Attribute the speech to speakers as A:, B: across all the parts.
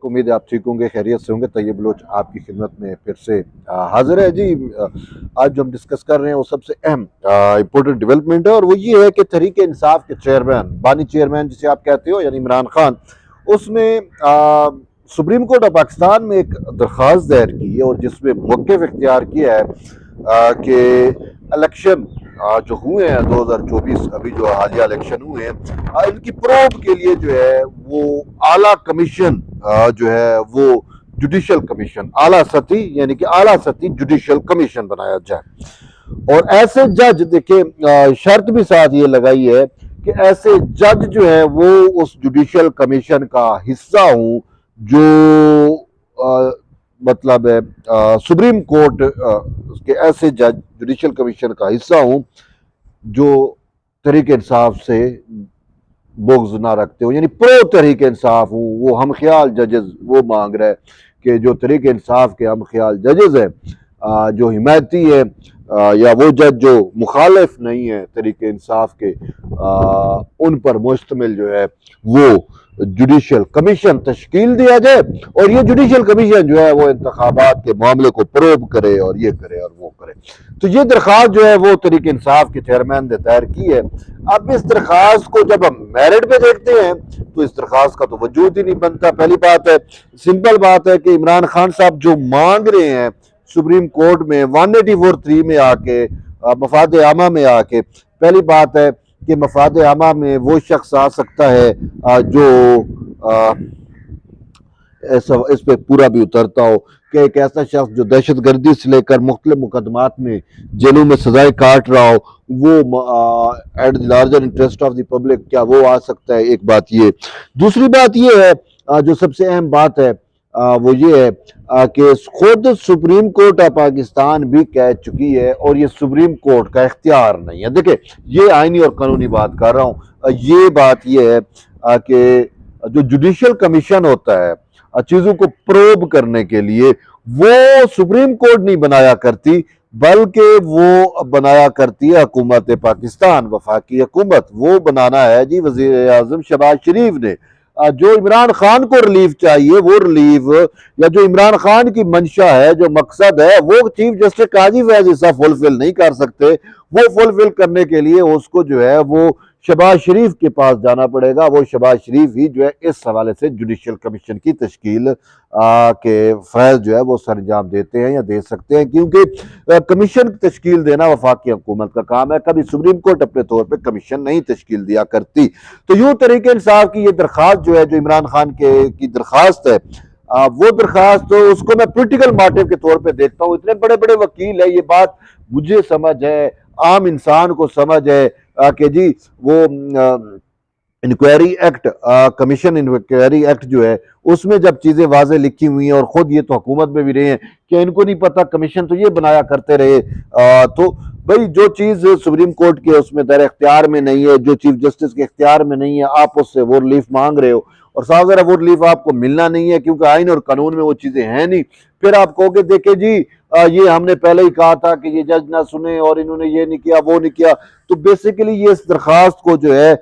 A: उम्मीद है आप ठीक होंगे, खैरियत से होंगे। तैयब बलोच आपकी खिदमत में फिर से हाजिर है जी। आज जो हम डिस्कस कर रहे हैं वो सबसे अहम इम्पोर्टेंट डेवलपमेंट है, और वो ये है कि तहरीक इंसाफ के चेयरमैन, बानी चेयरमैन जिसे आप कहते हो, यानी इमरान खान, उसने सुप्रीम कोर्ट ऑफ पाकिस्तान में एक दरख्वास्त दायर की है और जिसमें मौक़िफ़ इख्तियार किया है कि इलेक्शन जो हुए हैं 2024, अभी जो हालिया इलेक्शन हुए हैं, इनकी प्रोब के लिए जो है वो आला कमीशन जो है वो जुडिशल कमीशन, आला सती यानी कि आला सती जुडिशल कमीशन बनाया जाए। और ऐसे जज, देखिए शर्त भी साथ ये लगाई है कि ऐसे जज जो है वो उस जुडिशल कमीशन का हिस्सा हों जो मतलब है सुप्रीम कोर्ट के ऐसे जज जुडिशल कमीशन का हिस्सा हों जो तहरीक इंसाफ से बोग्ज ना रखते हो, यानी प्रो तहरीक इंसाफ हूँ। वो हम ख्याल जजेस वो मांग रहे हैं कि जो तहरीक इंसाफ के हम ख्याल जजेस हैं, जो हिमायती है या वो जज जो मुखालिफ नहीं है तहरीक इंसाफ के, उन पर मुश्तमिल जो है वो जुडिशल कमीशन तश्कील दिया जाए, और ये जुडिशल कमीशन जो है वो इंतखाबात के मामले को प्रोब करे और ये करे और वो करे। तो ये दरख्वास्त जो है वो तहरीक इंसाफ के चेयरमैन ने दायर की है। अब इस दरख्वास्त को जब हम मेरिट पे देखते हैं तो इस दरख्वास्त का तो वजूद ही नहीं बनता। पहली बात है, सिंपल बात है कि इमरान खान साहब जो मांग रहे हैं सुप्रीम कोर्ट में 184(3) में आके, मफाद आमा में आके, पहली बात है कि मफाद आमा में वो शख्स आ सकता है जो इस पे पूरा भी उतरता हो कि एक ऐसा शख्स जो दहशत गर्दी से लेकर मुख्तलिफ मुकदमात में जेलों में सजाएं काट रहा हो, वो at the larger interest of the public, क्या वो आ सकता है? एक बात ये। दूसरी बात ये है, जो सबसे अहम बात है वो ये है कि खुद सुप्रीम कोर्ट ऑफ पाकिस्तान भी कह चुकी है, और ये सुप्रीम कोर्ट का इख्तियार नहीं है। देखिए, ये आईनी और कानूनी बात कर रहा हूँ। ये बात ये है कि जो जुडिशल कमीशन होता है चीजों को प्रोब करने के लिए, वो सुप्रीम कोर्ट नहीं बनाया करती, बल्कि वो बनाया करती है हुकूमत पाकिस्तान, वफाकी हुकूमत। वो बनाना है जी वजीर आजम शहबाज शरीफ ने। जो इमरान खान को रिलीफ चाहिए, वो रिलीफ या जो इमरान खान की मंशा है, जो मकसद है, वो चीफ जस्टिस काजी फैज ईसा फुलफिल नहीं कर सकते। वो फुलफिल करने के लिए उसको जो है वो शहबाज शरीफ के पास जाना पड़ेगा। वो शहबाज शरीफ ही जो है इस हवाले से जुडिशल कमीशन की तश्कील के फैज जो है वो सरंजाम देते हैं या दे सकते हैं, क्योंकि कमीशन की तश्कील देना वफाकी हुकूमत का काम है। कभी सुप्रीम कोर्ट अपने तौर पर कमीशन नहीं तश्कील दिया करती। तो यूं तरीके इंसाफ की ये दरख्वास्त जो है, जो इमरान खान की दरख्वास्त है, वो दरख्वास्त तो उसको मैं पोलिटिकल मोटिव के तौर पे देखता हूँ। इतने बड़े बड़े वकील है, ये बात मुझे समझ है, आम इंसान को समझ है कि जी वो inquiry act, commission inquiry act जो है उसमें जब चीजें वाजे लिखी हुई हैं, और खुद ये तो हुकूमत में भी रहे हैं कि इनको नहीं पता, कमीशन तो ये बनाया करते रहे। तो भाई जो चीज सुप्रीम कोर्ट के उसमें दर इख्तियार में नहीं है, जो चीफ जस्टिस के इख्तियार में नहीं है, आप उससे वो रिलीफ मांग रहे हो, और साफ ज़रा वो रिलीफ आपको मिलना नहीं है क्योंकि आइन और कानून में वो चीजें हैं नहीं। फिर आप कहोगे देखे जी ये हमने पहले ही कहा था कि ये जज ना सुने और इन्होंने ये नहीं किया, वो नहीं किया। तो बेसिकली ये इस दरखास्त को जो है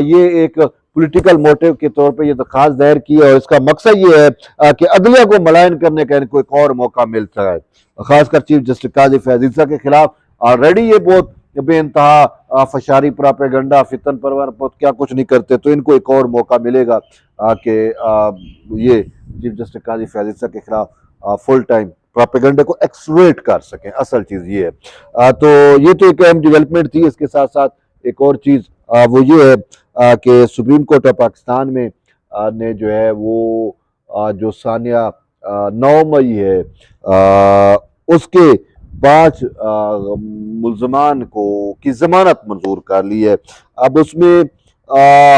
A: ये एक पॉलिटिकल मोटिव के तौर पे ये दरखास्त दायर की है, और इसका मकसद ये है कि अदलिया को मलायन करने का इनको एक और मौका मिल सका है। खासकर चीफ जस्टिस काजी फैज ईसा के खिलाफ ऑलरेडी ये बहुत बेइंतहा फशारी, प्रोपेगेंडा, फितन परवर क्या कुछ नहीं करते, तो इनको एक और मौका मिलेगा कि ये चीफ जस्टिस काजी फैज ईसा के खिलाफ फुल टाइम प्रोपेगेंडा को एक्सप्लॉइट कर सकें। असल चीज ये है। तो ये तो एक अहम डेवलपमेंट थी। इसके साथ साथ एक और चीज वो ये है कि सुप्रीम कोर्ट ऑफ पाकिस्तान में ने जो है वो जो सानिया 9 मई है उसके 5 मुल्जमान को की जमानत मंजूर कर ली है। अब उसमें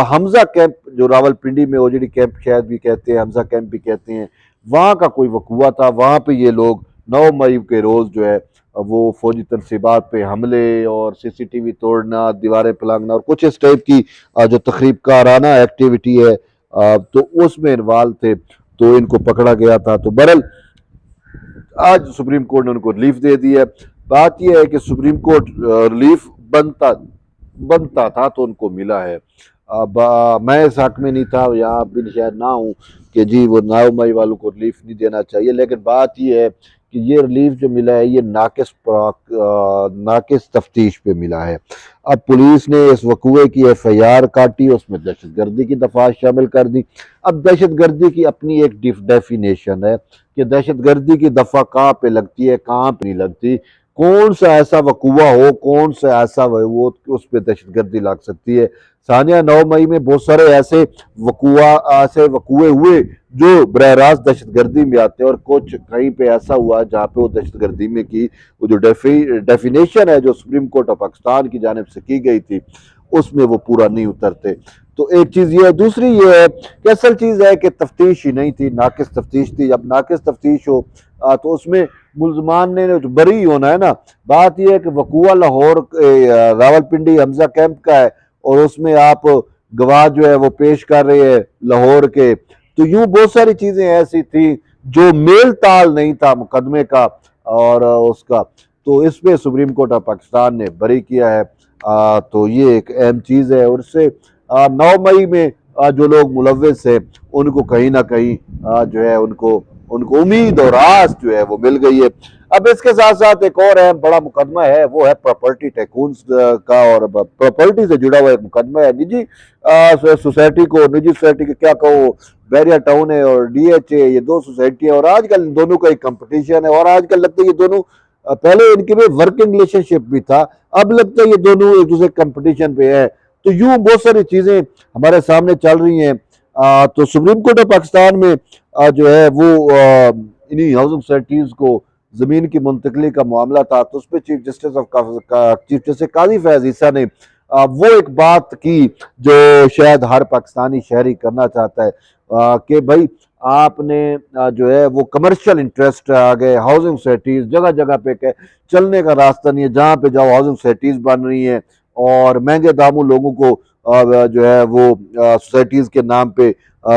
A: हमजा कैंप जो रावलपिंडी में ओजीडी कैंप शायद भी कहते हैं, हमजा कैंप भी कहते हैं, वहाँ का कोई वकूआ था। वहाँ पे ये लोग 9 मई के रोज़ जो है वो फौजी तनसीबात पे हमले और सीसीटीवी तोड़ना, दीवारें पलांगना और कुछ इस टाइप की जो तकरीब काराना एक्टिविटी है तो उसमें इन्वॉल्व थे, तो इनको पकड़ा गया था। तो बहरहाल आज सुप्रीम कोर्ट ने उनको रिलीफ दे दी है। बात यह है कि सुप्रीम कोर्ट रिलीफ बनता था तो उनको मिला है। अब मैं इस हक में नहीं था, या भी शायद ना हूँ, कि जी वो नावमई वालों को रिलीफ नहीं देना चाहिए, लेकिन बात ये है कि ये रिलीफ जो मिला है ये नाकिस तफ्तीश पे मिला है। अब पुलिस ने इस वकूए की FIR काटी, उसमें दहशत गर्दी की दफात शामिल कर दी। अब दहशत गर्दी की अपनी एक डेफिनेशन है कि दहशत गर्दी की दफा कहाँ पे लगती है, कहाँ पे नहीं लगती, कौन सा ऐसा वकूआ हो, कौन सा ऐसा वो उस पर दहशत गर्दी लग सकती है। सानिया 9 मई में बहुत सारे ऐसे वकूए हुए जो बरह रास्त दहशत गर्दी में आते हैं, और कुछ कहीं पे ऐसा हुआ जहाँ पे वो दहशत गर्दी में की वो जो डेफिनेशन है जो सुप्रीम कोर्ट ऑफ पाकिस्तान की जानिब से की गई थी उसमें वो पूरा नहीं उतरते। तो एक चीज ये है, दूसरी ये है कि असल चीज है कि तफ्तीश ही नहीं थी, नाकिस तफ्तीश थी। जब नाकिस तफ्तीश हो तो उसमें मुलजमान ने जो बरी होना है ना, बात यह है कि वकूआ लाहौर रावलपिंडी हमजा कैंप का है और उसमें आप गवाह जो है वो पेश कर रहे हैं लाहौर के, तो यूं बहुत सारी चीजें ऐसी थी जो मेल ताल नहीं था मुकदमे का और उसका, तो इस पे सुप्रीम कोर्ट ऑफ पाकिस्तान ने बरी किया है। तो ये एक अहम चीज है, और इससे 9 मई में जो लोग मुलव्विस है उनको कहीं ना कहीं जो है उनको उनको उम्मीद और आस जो है वो मिल गई है। अब इसके साथ साथ एक और अहम बड़ा मुकदमा है, वो है प्रॉपर्टी टैकून्स का, और प्रॉपर्टी से जुड़ा हुआ एक मुकदमा है। निजी सोसाइटी को, निजी सोसाइटी के क्या कहो, बैरिया टाउन है और DHA, ये दो सोसाइटी है और आजकल दोनों का एक कंपटीशन है, और आजकल लगता है ये दोनों, पहले इनके में वर्किंग रिलेशनशिप भी था, अब लगता है ये दोनों एक दूसरे कंपटीशन पे है। तो यूं बहुत सारी चीजें हमारे सामने चल रही हैं। तो सुप्रीम कोर्ट ऑफ पाकिस्तान में जो है वो इन्हीं हाउसिंग सोसाइटीज को जमीन की मुंतकली का मामला था, तो उस पर चीफ जस्टिस काजी फैज ईसा ने वो एक बात की जो शायद हर पाकिस्तानी शहरी करना चाहता है कि भाई आपने जो है वो कमर्शियल इंटरेस्ट आ गए, हाउसिंग सोसाइटीज जगह जगह पे चलने का रास्ता नहीं है, जहाँ पे जाओ हाउसिंग सोसाइटीज बन रही हैं और महंगे दामों लोगों को जो है वो सोसाइटीज के नाम पे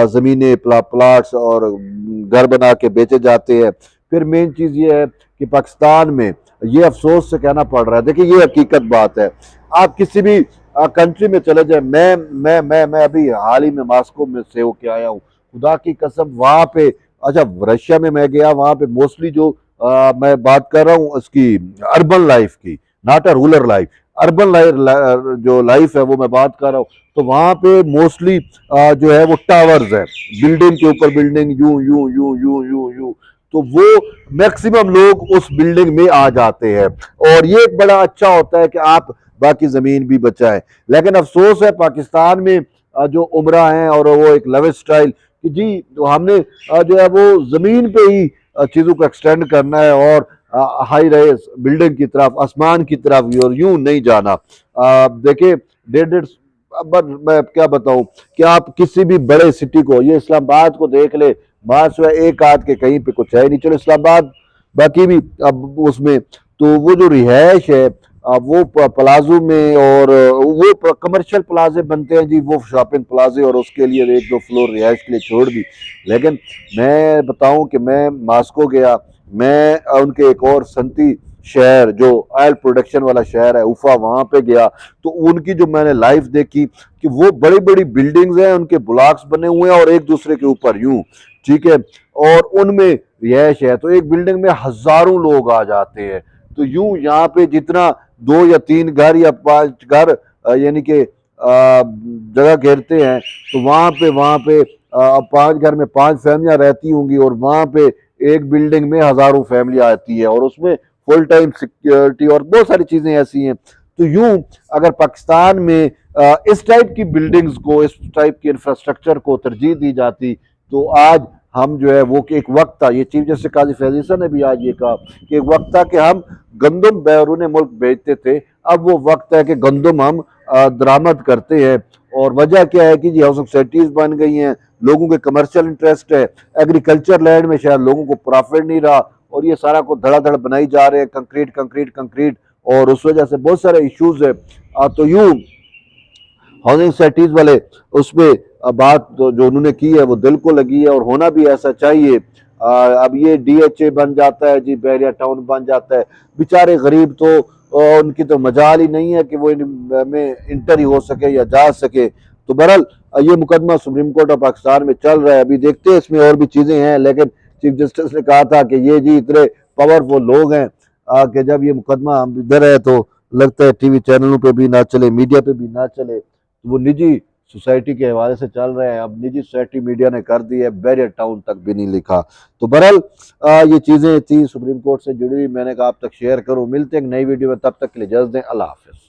A: जमीनें प्लाट्स और घर बना के बेचे जाते हैं। फिर मेन चीज ये है कि पाकिस्तान में ये अफसोस से कहना पड़ रहा है, देखिए ये हकीकत बात है, आप किसी भी कंट्री में चले जाए, मैं अभी हाल ही में मॉस्को में से होके आया हूँ, खुदा की कसम वहां पे, अच्छा रशिया में मैं गया, वहां पे मोस्टली जो मैं बात कर रहा हूँ उसकी अर्बन लाइफ की, not a rural life, urban life जो लाइफ है वो मैं बात कर रहा हूँ, तो वहां पे मोस्टली जो है वो टावर्स है, बिल्डिंग के ऊपर building, you you you you you you, तो वो मैक्सिमम लोग उस बिल्डिंग में आ जाते हैं, और ये एक बड़ा अच्छा होता है कि आप बाकी जमीन भी बचाएं। लेकिन अफसोस है पाकिस्तान में जो उमरा हैं और वो एक लविश स्टाइल कि जी तो हमने जो है वो जमीन पे ही चीजों को एक्सटेंड करना है और हाई राइज बिल्डिंग की तरफ, आसमान की तरफ और यूं नहीं जाना। देखिए डेढ़ अब मैं क्या बताऊं कि आप किसी भी बड़े सिटी को, ये इस्लामाबाद को देख ले, बात एक आध के कहीं पे कुछ है नहीं, चलो इस्लामाबाद बाकी भी अब उसमें, तो वो जो रिहायश है वो प्लाजो में, और वो कमर्शियल प्लाजे बनते हैं जी, वो शॉपिंग प्लाजे, और उसके लिए 1-2 फ्लोर रिहायश के लिए छोड़ दी। लेकिन मैं बताऊं कि मैं मॉस्को गया, मैं उनके एक और सनती शहर जो ऑयल प्रोडक्शन वाला शहर है उफा, वहां पे गया, तो उनकी जो मैंने लाइफ देखी कि वो बड़ी बड़ी बिल्डिंग्स हैं, उनके ब्लॉक्स बने हुए हैं और एक दूसरे के ऊपर यूं, ठीक है, और उनमें रिहायश है, तो एक बिल्डिंग में हजारों लोग आ जाते हैं। तो यूं यहाँ पे जितना 2 या 3 घर या 5 घर यानी कि जगह घेरते हैं, तो वहां पे 5 घर में 5 फैमिलियां रहती होंगी, और वहां पे एक बिल्डिंग में हजारों फैमिली आती है, और उसमें फुल टाइम सिक्योरिटी और बहुत सारी चीजें ऐसी हैं। तो यूं अगर पाकिस्तान में इस टाइप की बिल्डिंग्स को, इस टाइप के इंफ्रास्ट्रक्चर को तरजीह दी जाती, तो आज हम जो है वो कि एक वक्त था, ये चीफ जस्टिस काजी फैज ईसा ने भी आज ये कहा कि एक वक्त था कि हम गंदम बैरून मुल्क बेचते थे, अब वो वक्त है कि गंदम हम दरामद करते हैं। और वजह क्या है कि जी हाउसिंग सोसाइटीज बन गई हैं, लोगों के कमर्शियल इंटरेस्ट है, एग्रीकल्चर लैंड में शायद लोगों को प्रॉफिट नहीं रहा, और ये सारा को धड़ाधड़ बनाई जा रहे हैं, कंक्रीट कंक्रीट कंक्रीट, और उस वजह से बहुत सारे इश्यूज है। तो यूं हाउसिंग सोसाइटीज वाले उसमें बात जो उन्होंने की है वो दिल को लगी है, और होना भी ऐसा चाहिए। अब ये DHA बन जाता है जी, बैरिया टाउन बन जाता है, बेचारे गरीब तो उनकी तो मजाल ही नहीं है कि वो इनमें इंटर ही हो सके या जा सके। तो बहरहाल ये मुकदमा सुप्रीम कोर्ट ऑफ पाकिस्तान में चल रहा है। अभी देखते हैं इसमें और भी चीज़ें हैं, लेकिन चीफ जस्टिस ने कहा था कि ये जी इतने पावरफुल लोग हैं कि जब ये मुकदमा इधर है तो लगता है टीवी चैनलों पे भी ना चले, मीडिया पे भी ना चले, तो वो निजी सोसाइटी के हवाले से चल रहे हैं। अब निजी सोसाइटी मीडिया ने कर दी है, बैरियर टाउन तक भी नहीं लिखा। तो बहरहाल ये चीज़ें थी सुप्रीम कोर्ट से जुड़ी हुई, मैंने कहा आप तक शेयर करूँ। मिलते हैं एक नई वीडियो में, तब तक के लिए इजाज़त दें, अल्लाह हाफ़िज़।